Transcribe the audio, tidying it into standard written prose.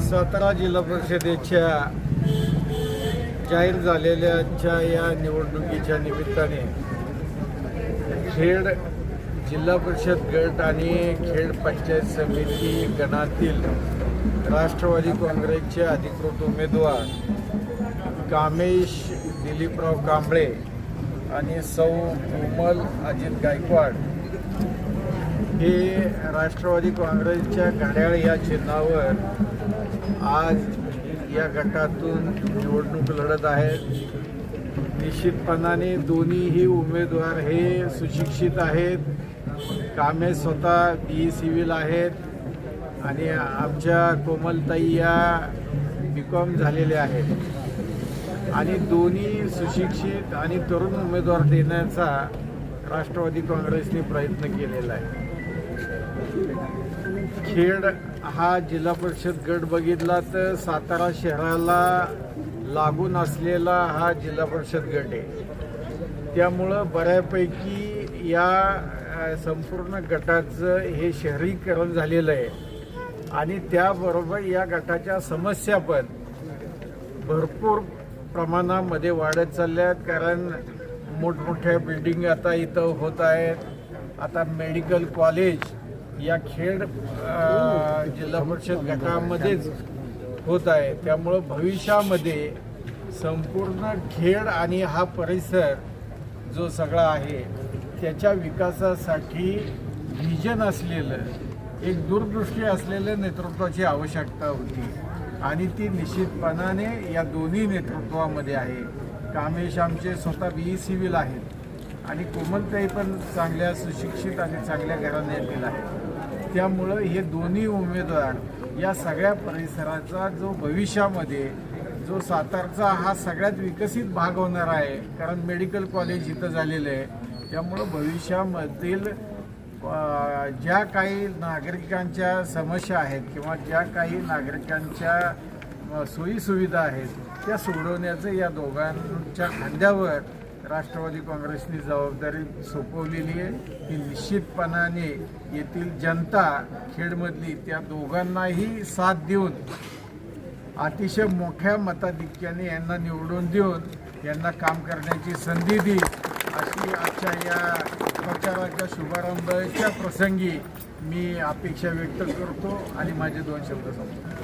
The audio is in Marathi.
सातारा जिल्हा परिषदेच्या जाहीर झालेल्या या निवडणुकीच्या निमित्ताने खेड जिल्हा परिषद गट आणि खेड पंचायत समिती गणातील राष्ट्रवादी काँग्रेसचे अधिकृत उमेदवार कामेश दिलीपराव कांबळे आणि सौ कोमल अजित गायकवाड हे राष्ट्रवादी काँग्रेसच्या घड्याळ या चिन्हावर आज या गटातून निवडणूक लढत आहेत. निश्चितपणाने दोन्हीही उमेदवार हे सुशिक्षित आहेत. कामे स्वतः BE सिव्हिल आहेत आणि आमच्या कोमलताई या BCom झालेल्या आहेत आणि दोन्ही सुशिक्षित आणि तरुण उमेदवार देण्याचा राष्ट्रवादी काँग्रेसने प्रयत्न केलेला आहे. खेड हा जिल्हा परिषद गट बघितला तर सातारा शहराला लागून असलेला हा जिल्हा परिषद गट आहे. त्यामुळं बऱ्यापैकी या संपूर्ण गटाचं हे शहरीकरण झालेलं आहे आणि त्याबरोबर या गटाच्या समस्या पण भरपूर प्रमाणामध्ये वाढत चालल्या आहेत. कारण मोठमोठ्या बिल्डिंग आता इथं होत आहेत. आता मेडिकल कॉलेज या खेड जिल्हा परिषद गटामध्येच होत आहे. त्यामुळं भविष्यामध्ये संपूर्ण खेड आणि हा परिसर जो सगळा आहे त्याच्या विकासासाठी व्हिजन असलेलं एक दूरदृष्टी असलेल्या नेतृत्वाची आवश्यकता होती आणि ती निश्चितपणाने या दोन्ही नेतृत्वामध्ये आहे. कामेश आमचे स्वतः BE सिव्हिल आहेत आणि कोमलताई पण चांगल्या सुशिक्षित आणि चांगल्या घराण्यातील आहेत. त्यामुळं हे दोन्ही उमेदवार या सगळ्या परिसराचा जो भविष्यामध्ये जो सातारचा हा सगळ्यात विकसित भाग होणार आहे. कारण मेडिकल कॉलेज इथं झालेलं आहे. त्यामुळं भविष्यामधील ज्या काही नागरिकांच्या समस्या आहेत किंवा ज्या काही नागरिकांच्या सोयीसुविधा आहेत त्या सोडवण्याचं या दोघांच्या खांद्यावर राष्ट्रवादी काँग्रेसने जबाबदारी सोपवलेली आहे. ही निश्चितपणाने येथील जनता खेडमधली त्या दोघांनाही साथ देऊन अतिशय मोठ्या मताधिक्याने यांना निवडून देऊन यांना काम करण्याची संधी देईल अशी आजच्या या प्रचाराच्या शुभारंभाच्या प्रसंगी मी अपेक्षा व्यक्त करतो आणि माझे 2 शब्द सांगतो.